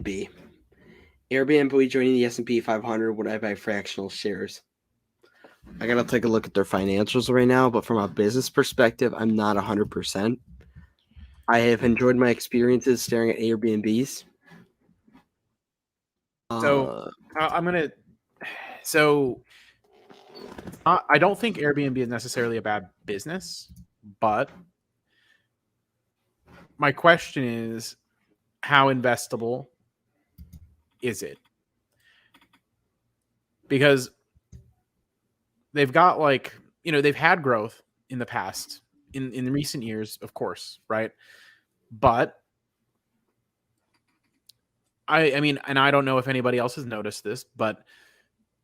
B. Airbnb joining the S&P 500, would I buy fractional shares? I gotta take a look at their financials right now, but from a business perspective, I'm not 100%. I have enjoyed my experiences staring at Airbnbs. So I'm gonna. So I don't think Airbnb is necessarily a bad business, but my question is, how investable is it? Because they've got they've had growth in the past, in recent years, of course, right? But I mean, and I don't know if anybody else has noticed this, but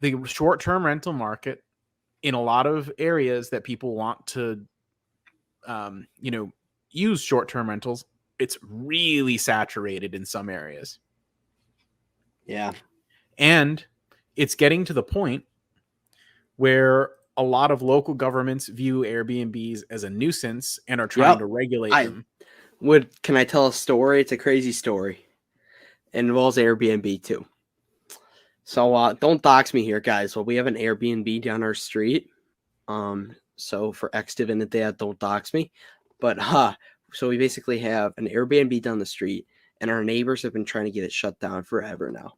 the short-term rental market in a lot of areas that people want to, use short-term rentals, it's really saturated in some areas. Yeah. And it's getting to the point where a lot of local governments view Airbnbs as a nuisance and are trying to regulate them. Can I tell a story? It's a crazy story. It involves Airbnb too. So don't dox me here, guys. Well, we have an Airbnb down our street. So for Extiv and that, don't dox me. But so we basically have an Airbnb down the street, and our neighbors have been trying to get it shut down forever now.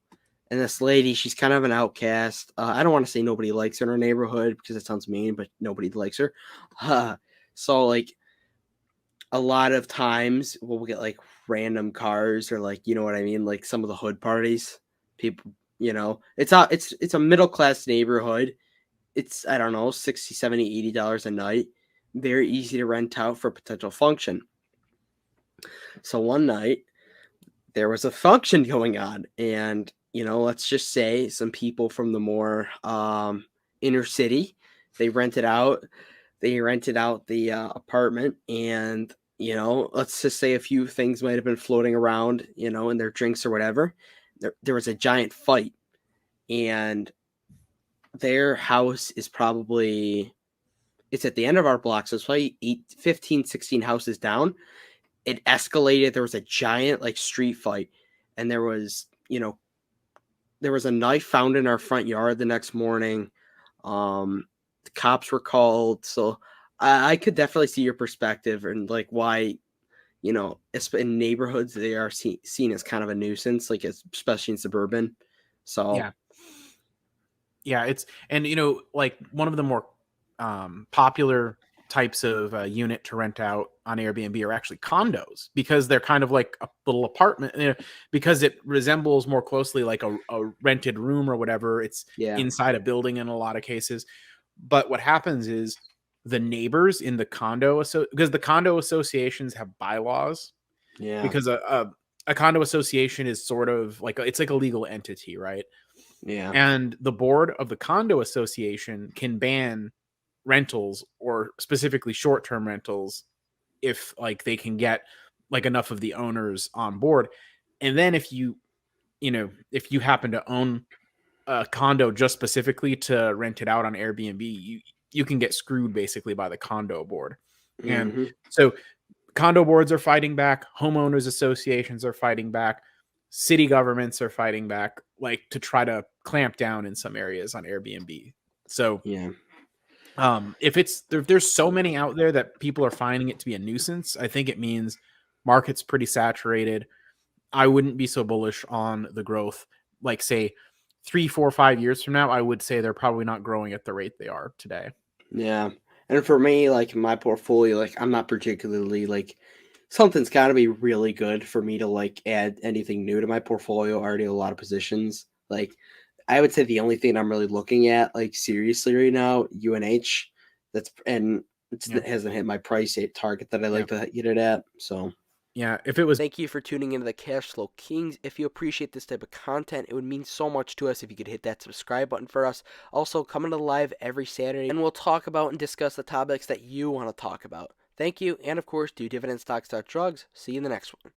And this lady, she's kind of an outcast. I don't want to say nobody likes her in our neighborhood because it sounds mean, but nobody likes her. So like a lot of times we'll get like random cars or like, you know what I mean? Like some of the hood parties, people, it's a middle class neighborhood. It's, I don't know, 60, 70, $80 a night. Very easy to rent out for a potential function. So one night there was a function going on, and let's just say some people from the more inner city, they rented out the apartment, and let's just say a few things might have been floating around, in their drinks or whatever. There was a giant fight, and their house is probably, it's at the end of our block, so it's probably 15, 16 houses down. It escalated. There was a giant like street fight, and there was a knife found in our front yard the next morning. The cops were called. So I could definitely see your perspective and like why, in neighborhoods they are seen as kind of a nuisance, like especially in suburban. So yeah, it's, and like one of the more popular types of unit to rent out on Airbnb are actually condos, because they're kind of like a little apartment, because it resembles more closely like a rented room or whatever. It's inside a building in a lot of cases. But what happens is the neighbors in the condo, because the condo associations have bylaws, because a condo association is sort of like it's like a legal entity, right? Yeah. And the board of the condo association can ban rentals, or specifically short-term rentals, if like they can get like enough of the owners on board. And then if you happen to own a condo just specifically to rent it out on Airbnb, you can get screwed basically by the condo board. Mm-hmm. And so condo boards are fighting back, homeowners associations are fighting back, city governments are fighting back, like to try to clamp down in some areas on Airbnb. So yeah. If there's so many out there that people are finding it to be a nuisance, I think it means market's pretty saturated. I wouldn't be so bullish on the growth. Like say 3, 4, 5 years from now, I would say they're probably not growing at the rate they are today. Yeah. And for me, like my portfolio, like I'm not particularly like, something's got to be really good for me to like add anything new to my portfolio. I already have a lot of positions. Like I would say the only thing I'm really looking at like seriously right now, UNH, it hasn't hit my price target that I like to get it at. So yeah, if it was. Thank you for tuning into the Cash Flow Kings. If you appreciate this type of content, it would mean so much to us if you could hit that subscribe button for us. Also, coming to live every Saturday, and we'll talk about and discuss the topics that you want to talk about. Thank you, and of course, do dividend stocks, drugs. See you in the next one.